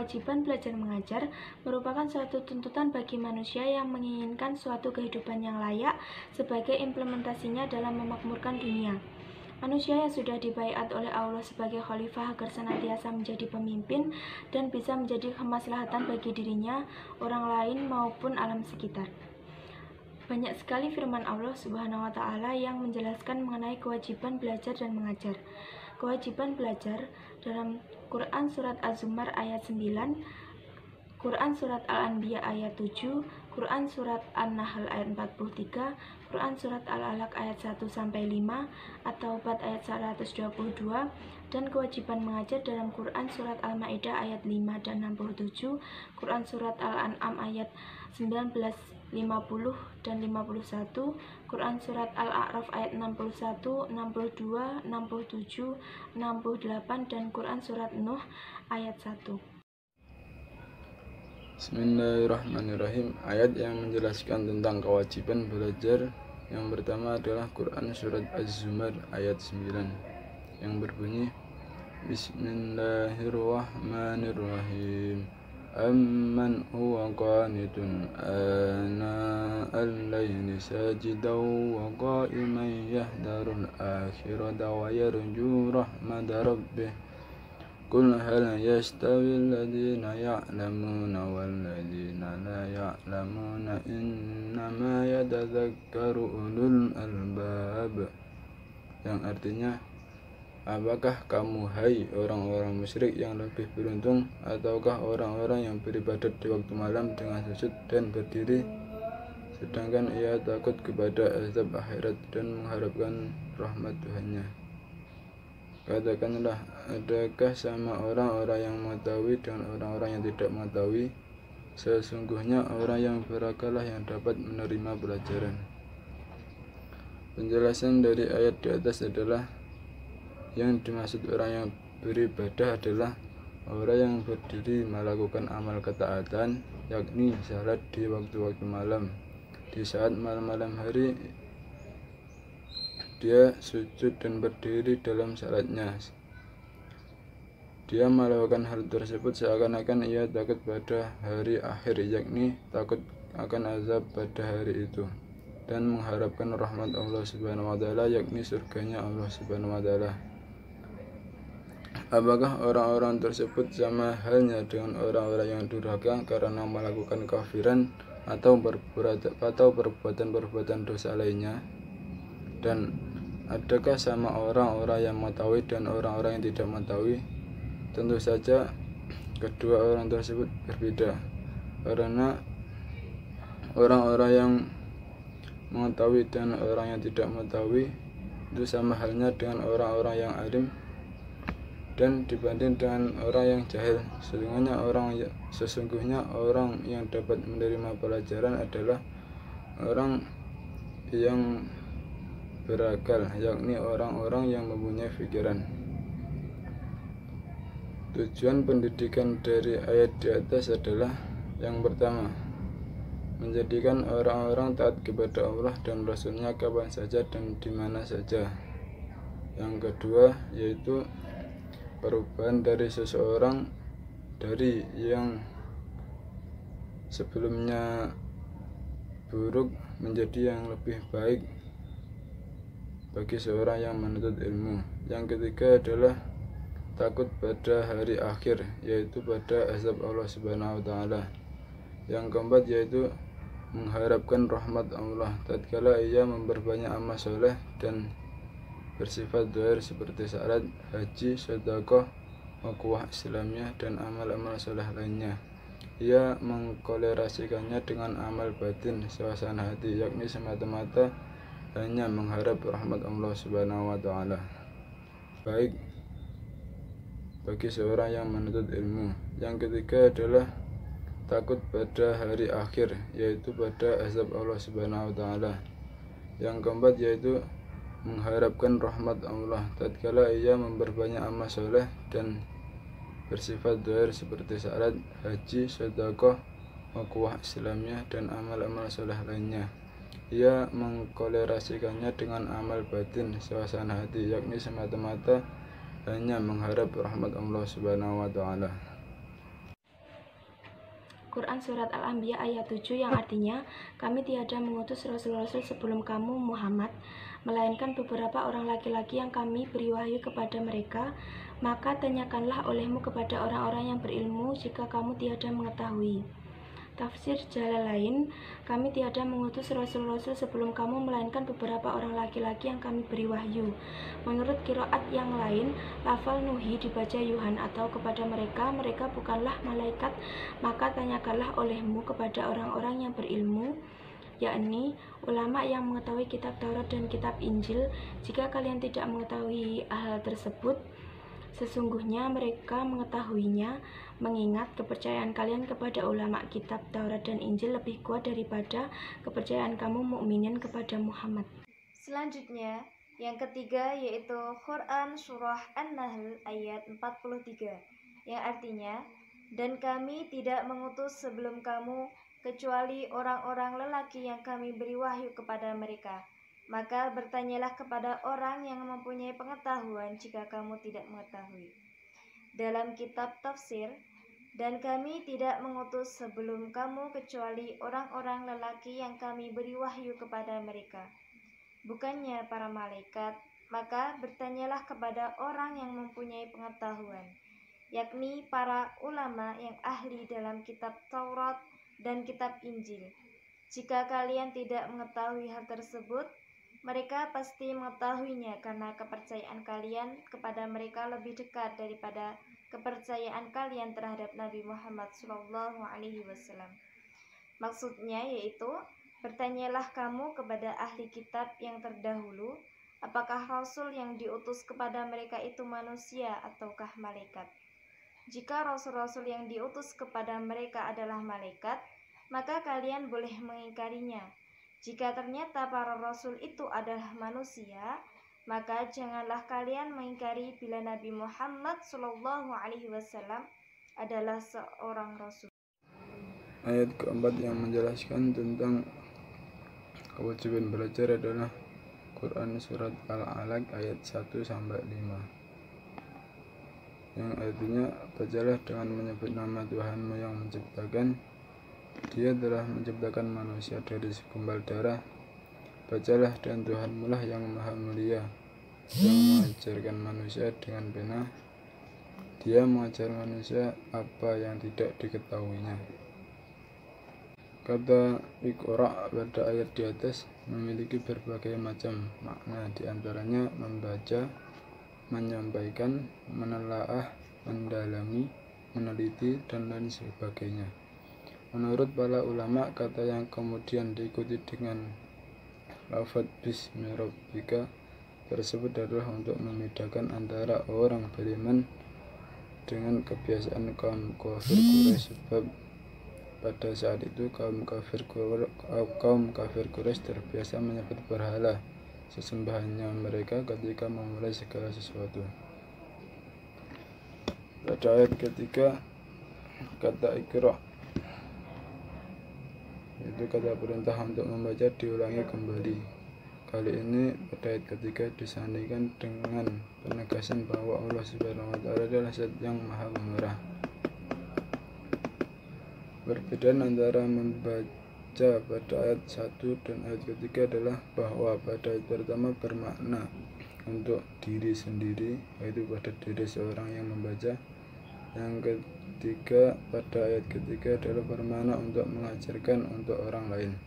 Kewajiban belajar mengajar merupakan suatu tuntutan bagi manusia yang menginginkan suatu kehidupan yang layak sebagai implementasinya dalam memakmurkan dunia. Manusia yang sudah dibaiat oleh Allah sebagai khalifah agar senantiasa menjadi pemimpin dan bisa menjadi kemaslahatan bagi dirinya, orang lain maupun alam sekitar. Banyak sekali firman Allah Subhanahu wa Ta'ala yang menjelaskan mengenai kewajiban belajar dan mengajar. Kewajiban belajar dalam Quran Surat Az-Zumar ayat 9, Quran Surat Al-Anbiya ayat 7, Quran Surat An-Nahl ayat 43, Quran Surat Al-Alaq ayat 1-5, At-Taubat ayat 122, dan kewajiban mengajar dalam Quran Surat Al-Ma'idah ayat 5 dan 67, Quran Surat Al-An'am ayat 19, 50 dan 51, Quran Surat Al-A'raf ayat 61, 62, 67, 68, dan Quran Surat Nuh ayat 1. Bismillahirrahmanirrahim. Ayat yang menjelaskan tentang kewajiban belajar yang pertama adalah Quran Surat Az-Zumar ayat 9 yang berbunyi Bismillahirrahmanirrahim. Amman huwa qanitun ana al-layli sajidan wa qa'iman yahdharul akhirata wa yarju rahmata rabbih. Qul hal yastawi alladhina ya'lamuna walladhina la ya'lamuna innama yatadhakkaru ulul albab, yang artinya, apakah kamu hai orang-orang musyrik yang lebih beruntung ataukah orang-orang yang beribadat di waktu malam dengan sujud dan berdiri sedangkan ia takut kepada azab akhirat dan mengharapkan rahmat Tuhannya? Katakanlah, adakah sama orang-orang yang mengetahui dengan orang-orang yang tidak mengetahui? Sesungguhnya orang yang berakallah yang dapat menerima pelajaran. Penjelasan dari ayat di atas adalah yang dimaksud orang yang beribadah adalah orang yang berdiri melakukan amal ketaatan, yakni salat di waktu-waktu malam. Di saat malam-malam hari dia sujud dan berdiri dalam salatnya. Dia melakukan hal tersebut seakan-akan ia takut pada hari akhir, yakni takut akan azab pada hari itu, dan mengharapkan rahmat Allah Subhanahu wa Ta'ala, yakni surganya Allah Subhanahu wa Ta'ala. Apakah orang-orang tersebut sama halnya dengan orang-orang yang durhaka karena melakukan kafiran atau perbuatan-perbuatan dosa lainnya? Dan adakah sama orang-orang yang mengetahui dan orang-orang yang tidak mengetahui? Tentu saja kedua orang tersebut berbeda, karena orang-orang yang mengetahui dan orang yang tidak mengetahui itu sama halnya dengan orang-orang yang alim dan dibanding dengan orang yang jahil. Sesungguhnya orang yang dapat menerima pelajaran adalah orang yang berakal, yakni orang-orang yang mempunyai pikiran. Tujuan pendidikan dari ayat di atas adalah yang pertama, menjadikan orang-orang taat kepada Allah dan Rasul-Nya kapan saja dan di mana saja. Yang kedua, yaitu perubahan dari seseorang dari yang sebelumnya buruk menjadi yang lebih baik bagi seorang yang menuntut ilmu. Yang ketiga adalah takut pada hari akhir, yaitu pada azab Allah Subhanahu wa Ta'ala. Yang keempat yaitu mengharapkan rahmat Allah tatkala ia memperbanyak amal soleh dan bersifat zahir seperti salat, haji, sedekah, ukhuwah Islamiyah, dan amal-amal soleh lainnya. Ia mengkolerasikannya dengan amal batin, suasana hati, yakni semata-mata hanya mengharap rahmat Allah Subhanahu wa Ta'ala. Baik bagi seorang yang menuntut ilmu. Yang ketiga adalah takut pada hari akhir, yaitu pada azab Allah Subhanahu wa Ta'ala. Yang keempat yaitu mengharapkan rahmat Allah tatkala ia memperbanyak amal soleh dan bersifat zahir seperti salat, haji, sedekah, ukhuwah Islamiyah, dan amal-amal soleh lainnya. Ia mengkolerasikannya dengan amal batin, suasana hati, yakni semata-mata hanya mengharap rahmat Allah Subhanahu wa Ta'ala. Quran Surat Al-Anbiya ayat 7 yang artinya, kami tiada mengutus rasul-rasul sebelum kamu Muhammad, melainkan beberapa orang laki-laki yang kami beri wahyu kepada mereka, maka tanyakanlah olehmu kepada orang-orang yang berilmu jika kamu tiada mengetahui. Tafsir Jalalain, kami tiada mengutus rasul-rasul sebelum kamu melainkan beberapa orang laki-laki yang kami beri wahyu. Menurut qiraat yang lain, lafal Nuhi dibaca Yuhan atau kepada mereka, mereka bukanlah malaikat, maka tanyakanlah olehmu kepada orang-orang yang berilmu, yakni ulama yang mengetahui kitab Taurat dan kitab Injil. Jika kalian tidak mengetahui hal tersebut, sesungguhnya mereka mengetahuinya, mengingat kepercayaan kalian kepada ulama kitab Taurat dan Injil lebih kuat daripada kepercayaan kamu mukminin kepada Muhammad. Selanjutnya, yang ketiga yaitu Quran Surah An-Nahl ayat 43, yang artinya, dan kami tidak mengutus sebelum kamu kecuali orang-orang lelaki yang kami beri wahyu kepada mereka. Maka bertanyalah kepada orang yang mempunyai pengetahuan jika kamu tidak mengetahui. Dalam kitab tafsir, dan kami tidak mengutus sebelum kamu kecuali orang-orang lelaki yang kami beri wahyu kepada mereka, bukannya para malaikat. Maka bertanyalah kepada orang yang mempunyai pengetahuan, yakni para ulama yang ahli dalam kitab Taurat dan kitab Injil. Jika kalian tidak mengetahui hal tersebut, mereka pasti mengetahuinya karena kepercayaan kalian kepada mereka lebih dekat daripada kepercayaan kalian terhadap Nabi Muhammad SAW. Maksudnya yaitu, bertanyalah kamu kepada ahli kitab yang terdahulu, apakah rasul yang diutus kepada mereka itu manusia ataukah malaikat. Jika rasul-rasul yang diutus kepada mereka adalah malaikat, maka kalian boleh mengingkarinya. Jika ternyata para rasul itu adalah manusia, maka janganlah kalian mengingkari bila Nabi Muhammad SAW adalah seorang rasul. Ayat keempat yang menjelaskan tentang kewajiban belajar adalah Quran Surat Al-Alaq ayat 1-5, yang artinya, bacalah dengan menyebut nama Tuhanmu yang menciptakan. Dia telah menciptakan manusia dari segumpal darah. Bacalah, dan Tuhanmu lah yang maha mulia, yang mengajarkan manusia dengan benar. Dia mengajar manusia apa yang tidak diketahuinya. Kata Iqra pada ayat di atas memiliki berbagai macam makna, diantaranya membaca, menyampaikan, menelaah, mendalami, meneliti, dan lain sebagainya. Menurut para ulama, kata yang kemudian diikuti dengan lafaz Bismi Rabbika tersebut adalah untuk membedakan antara orang beriman dengan kebiasaan kaum kafir Quraisy, sebab pada saat itu kaum kafir Quraisy terbiasa menyebut berhala, sesembahannya mereka ketika memulai segala sesuatu. Pada ayat ketiga, kata Iqra, itu kata perintah untuk membaca diulangi kembali. Kali ini pada ayat ketiga disandingkan dengan penegasan bahwa Allah Subhanahu wa Ta'ala adalah Zat yang Maha Pemurah. Perbedaan antara membaca pada ayat 1 dan ayat ketiga adalah bahwa pada ayat pertama bermakna untuk diri sendiri, yaitu pada diri seorang yang membaca. Yang ketiga, pada ayat ketiga adalah bermakna untuk mengajarkan untuk orang lain.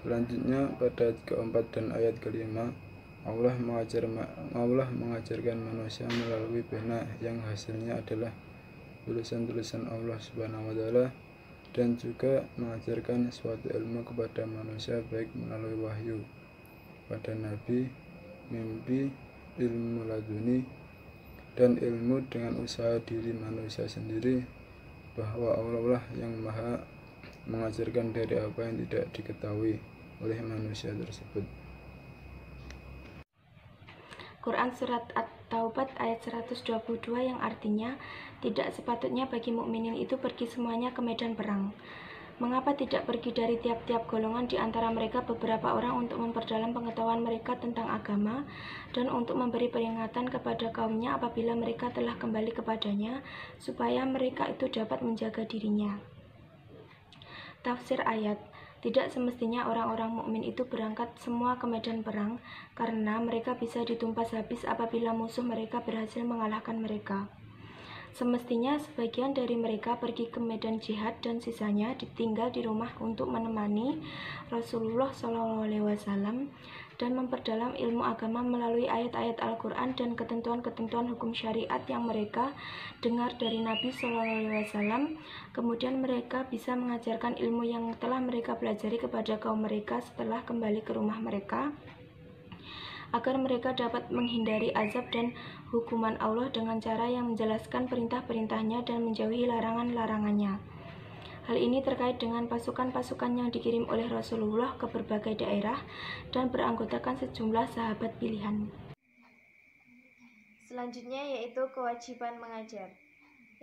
Selanjutnya pada ayat keempat dan ayat kelima, Allah mengajarkan manusia melalui pena yang hasilnya adalah tulisan-tulisan Allah Subhanahu wa Ta'ala, dan juga mengajarkan suatu ilmu kepada manusia baik melalui wahyu pada nabi, mimpi, ilmu laduni, dan ilmu dengan usaha diri manusia sendiri, bahwa Allah lah yang maha mengajarkan dari apa yang tidak diketahui oleh manusia tersebut. Quran Surat At-Taubah ayat 122 yang artinya, tidak sepatutnya bagi mukminin itu pergi semuanya ke medan perang. Mengapa tidak pergi dari tiap-tiap golongan di antara mereka beberapa orang untuk memperdalam pengetahuan mereka tentang agama dan untuk memberi peringatan kepada kaumnya apabila mereka telah kembali kepadanya, supaya mereka itu dapat menjaga dirinya. Tafsir ayat. Tidak semestinya orang-orang mukmin itu berangkat semua ke medan perang, karena mereka bisa ditumpas habis apabila musuh mereka berhasil mengalahkan mereka. Semestinya sebagian dari mereka pergi ke medan jihad dan sisanya ditinggal di rumah untuk menemani Rasulullah SAW dan memperdalam ilmu agama melalui ayat-ayat Al-Quran dan ketentuan-ketentuan hukum syariat yang mereka dengar dari Nabi SAW. Kemudian mereka bisa mengajarkan ilmu yang telah mereka pelajari kepada kaum mereka setelah kembali ke rumah mereka, agar mereka dapat menghindari azab dan hukuman Allah dengan cara yang menjelaskan perintah-perintahnya dan menjauhi larangan-larangannya. Hal ini terkait dengan pasukan-pasukan yang dikirim oleh Rasulullah ke berbagai daerah dan beranggotakan sejumlah sahabat pilihan. Selanjutnya yaitu kewajiban mengajar.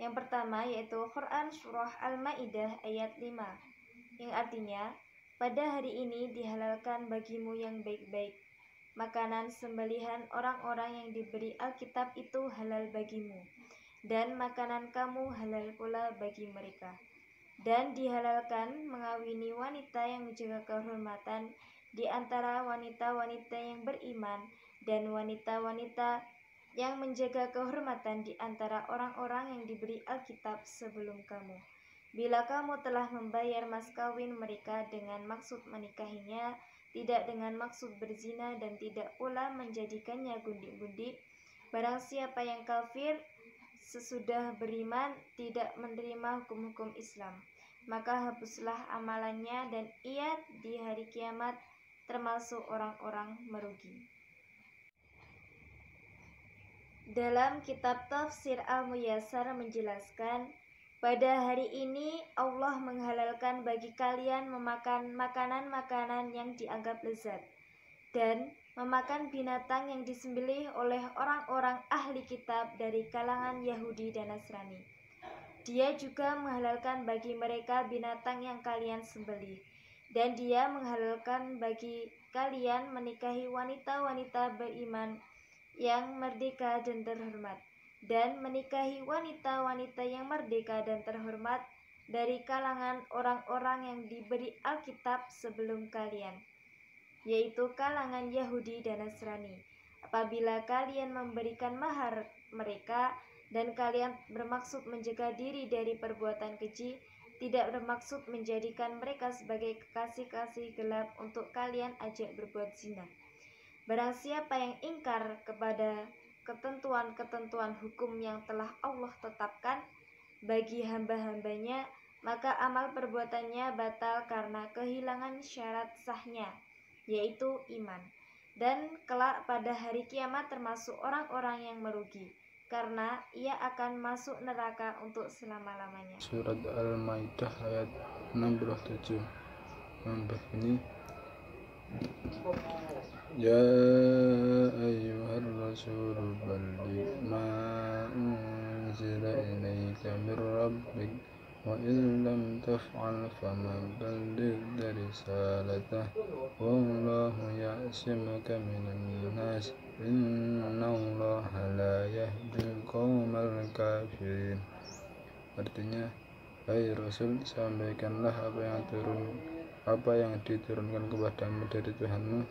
Yang pertama yaitu Quran Surah Al-Ma'idah ayat 5, yang artinya, pada hari ini dihalalkan bagimu yang baik-baik. Makanan sembelihan orang-orang yang diberi Alkitab itu halal bagimu, dan makanan kamu halal pula bagi mereka. Dan dihalalkan mengawini wanita yang menjaga kehormatan di antara wanita-wanita yang beriman dan wanita-wanita yang menjaga kehormatan di antara orang-orang yang diberi Alkitab sebelum kamu. Bila kamu telah membayar mas kawin mereka dengan maksud menikahinya, tidak dengan maksud berzina dan tidak pula menjadikannya gundik-gundik, barang siapa yang kafir sesudah beriman tidak menerima hukum-hukum Islam, maka hapuslah amalannya dan ia di hari kiamat termasuk orang-orang merugi. Dalam kitab Tafsir Al-Muyassar menjelaskan, pada hari ini Allah menghalalkan bagi kalian memakan makanan-makanan yang dianggap lezat dan memakan binatang yang disembelih oleh orang-orang ahli kitab dari kalangan Yahudi dan Nasrani. Dia juga menghalalkan bagi mereka binatang yang kalian sembelih, dan dia menghalalkan bagi kalian menikahi wanita-wanita beriman yang merdeka dan terhormat, dan menikahi wanita-wanita yang merdeka dan terhormat dari kalangan orang-orang yang diberi Alkitab sebelum kalian, yaitu kalangan Yahudi dan Nasrani. Apabila kalian memberikan mahar mereka dan kalian bermaksud menjaga diri dari perbuatan keji, tidak bermaksud menjadikan mereka sebagai kekasih-kasih gelap untuk kalian ajak berbuat zina. Barang siapa yang ingkar kepada ketentuan-ketentuan hukum yang telah Allah tetapkan bagi hamba-hambanya, maka amal perbuatannya batal karena kehilangan syarat sahnya, yaitu iman, dan kelak pada hari kiamat termasuk orang-orang yang merugi, karena ia akan masuk neraka untuk selama-lamanya. Surat Al-Maidah ayat 67 yang berbunyi, Ya ayyuhar rasul balligh ma unzila ilaika min rabbik wa in lam taf'al fama ballaghta risalatah wallahu ya'simuka minan nas innallaha la yahdil qaumal kafirin. Artinya, hai Rasul, sampaikanlah apa yang diturunkan kepadamu dari Tuhanmu,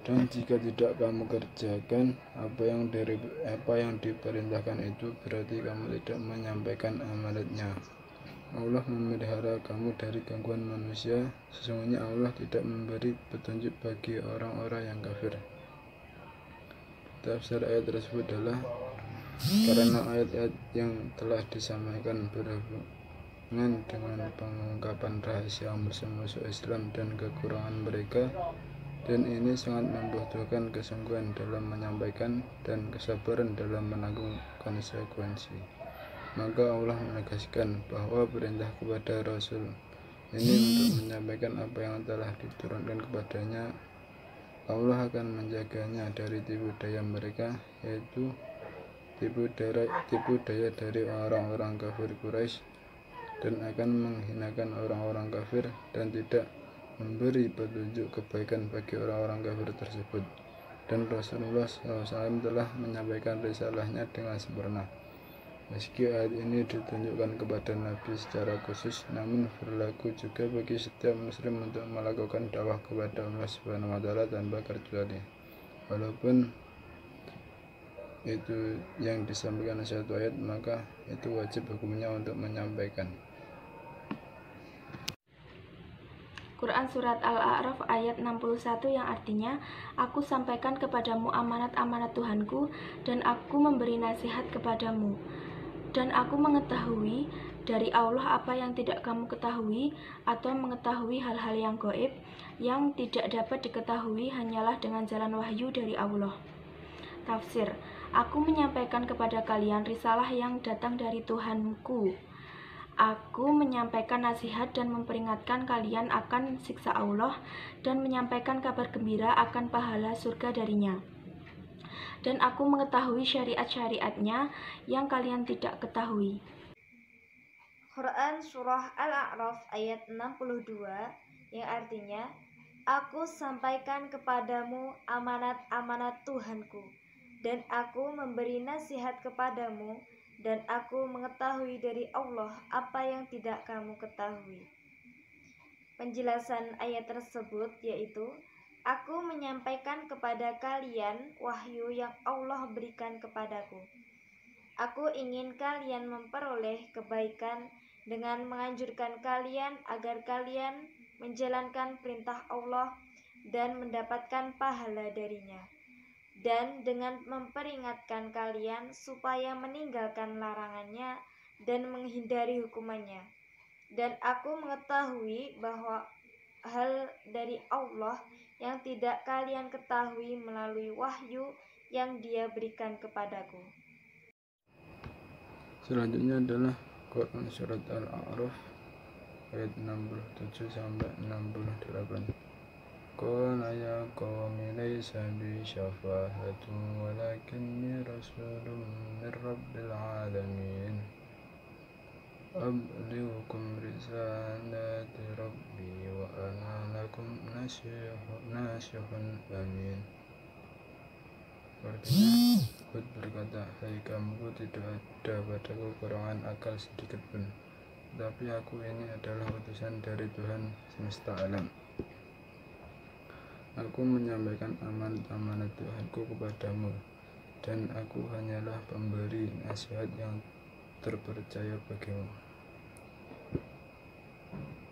dan jika tidak kamu kerjakan apa yang diperintahkan itu, berarti kamu tidak menyampaikan amanatnya. Allah memelihara kamu dari gangguan manusia. Sesungguhnya Allah tidak memberi petunjuk bagi orang-orang yang kafir. Tafsir ayat tersebut adalah karena ayat-ayat yang telah disampaikan berhubungan dengan pengungkapan rahasia musuh-musuh Islam dan kekurangan mereka, dan ini sangat membutuhkan kesungguhan dalam menyampaikan dan kesabaran dalam menanggung konsekuensi. Maka Allah menegaskan bahwa perintah kepada Rasul ini untuk menyampaikan apa yang telah diturunkan kepadanya. Allah akan menjaganya dari tipu daya mereka, yaitu tipu daya dari orang-orang kafir Quraisy, dan akan menghinakan orang-orang kafir dan tidak memberi petunjuk kebaikan bagi orang-orang kafir tersebut. Dan Rasulullah SAW telah menyampaikan risalahnya dengan sempurna. Meski ayat ini ditunjukkan kepada Nabi secara khusus, namun berlaku juga bagi setiap muslim untuk melakukan dakwah kepada Allah Subhanahu wa taala tanpa kecuali. Walaupun itu yang disampaikan satu ayat, maka itu wajib hukumnya untuk menyampaikan. Quran Surat Al-A'raf ayat 61 yang artinya, Aku sampaikan kepadamu amanat-amanat Tuhanku, dan aku memberi nasihat kepadamu. Dan aku mengetahui dari Allah apa yang tidak kamu ketahui, atau mengetahui hal-hal yang gaib, yang tidak dapat diketahui hanyalah dengan jalan wahyu dari Allah. Tafsir, Aku menyampaikan kepada kalian risalah yang datang dari Tuhanku. Aku menyampaikan nasihat dan memperingatkan kalian akan siksa Allah, dan menyampaikan kabar gembira akan pahala surga darinya. Dan aku mengetahui syariat-syariatnya yang kalian tidak ketahui. Quran Surah Al-A'raf ayat 62 yang artinya, Aku sampaikan kepadamu amanat-amanat Tuhanku, dan aku memberi nasihat kepadamu, dan aku mengetahui dari Allah apa yang tidak kamu ketahui. Penjelasan ayat tersebut yaitu, Aku menyampaikan kepada kalian wahyu yang Allah berikan kepadaku. Aku ingin kalian memperoleh kebaikan dengan menganjurkan kalian agar kalian menjalankan perintah Allah dan mendapatkan pahala darinya, dan dengan memperingatkan kalian supaya meninggalkan larangannya dan menghindari hukumannya. Dan aku mengetahui bahwa hal dari Allah yang tidak kalian ketahui melalui wahyu yang Dia berikan kepadaku. Selanjutnya adalah Quran Surat Al-A'raf ayat 67 sampai 68. Qala ya qaumi laysa bi syafahatun walakinni rasulun min rabbil alamin. Ablighukum risalati rabbi wa ana lakum nasihun amin. Artinya, Hud berkata, hai kamu, tidak ada padaku kekurangan akal sedikit pun, tapi aku ini adalah utusan dari Tuhan semesta alam. Aku menyampaikan amanat-amanat Tuhanku kepadamu, dan aku hanyalah pemberi nasihat yang terpercaya bagimu.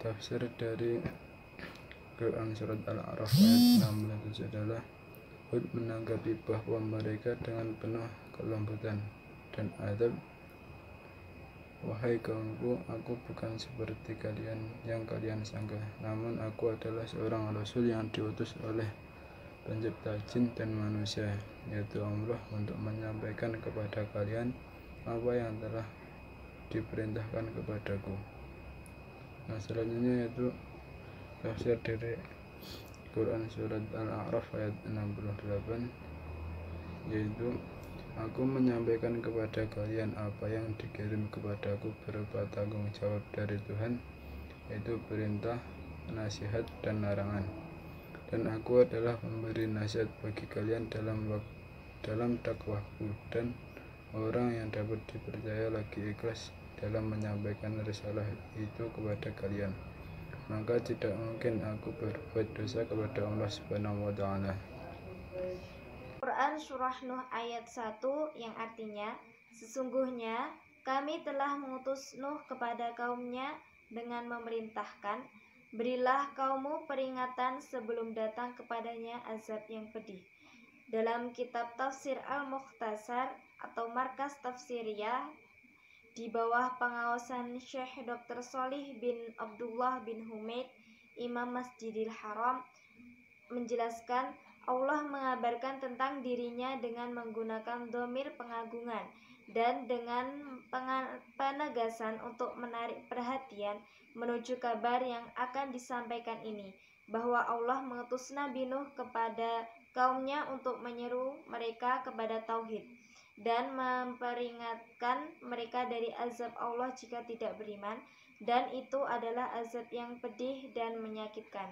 Tafsir dari Quran Surat Al-A'raf ayat 67 adalah, Hud menanggapi bahwa mereka dengan penuh kelembutan dan adab, wahai kaumku, aku bukan seperti kalian yang kalian sangka, namun aku adalah seorang rasul yang diutus oleh pencipta jin dan manusia, yaitu Allah, untuk menyampaikan kepada kalian apa yang telah diperintahkan kepadaku. Nah, selanjutnya yaitu tafsir dari Quran Surat Al-A'raf ayat 68, yaitu, aku menyampaikan kepada kalian apa yang dikirim kepadaku berupa tanggung jawab dari Tuhan, yaitu perintah, nasihat, dan larangan. Dan aku adalah pemberi nasihat bagi kalian dalam dakwahku, dan orang yang dapat dipercaya lagi ikhlas dalam menyampaikan risalah itu kepada kalian, maka tidak mungkin aku berbuat dosa kepada Allah Subhanahu wa taala. Quran Surah Nuh ayat 1 yang artinya, sesungguhnya kami telah mengutus Nuh kepada kaumnya dengan memerintahkan, berilah kaummu peringatan sebelum datang kepadanya azab yang pedih. Dalam kitab Tafsir Al-Mukhtasar atau Markas Tafsiriyah di bawah pengawasan Syekh Dr. Sholih bin Abdullah bin Humaid, Imam Masjidil Haram, menjelaskan, Allah mengabarkan tentang dirinya dengan menggunakan dhamir pengagungan dan dengan penegasan untuk menarik perhatian menuju kabar yang akan disampaikan ini, bahwa Allah mengutus Nabi Nuh kepada kaumnya untuk menyeru mereka kepada tauhid dan memperingatkan mereka dari azab Allah jika tidak beriman, dan itu adalah azab yang pedih dan menyakitkan.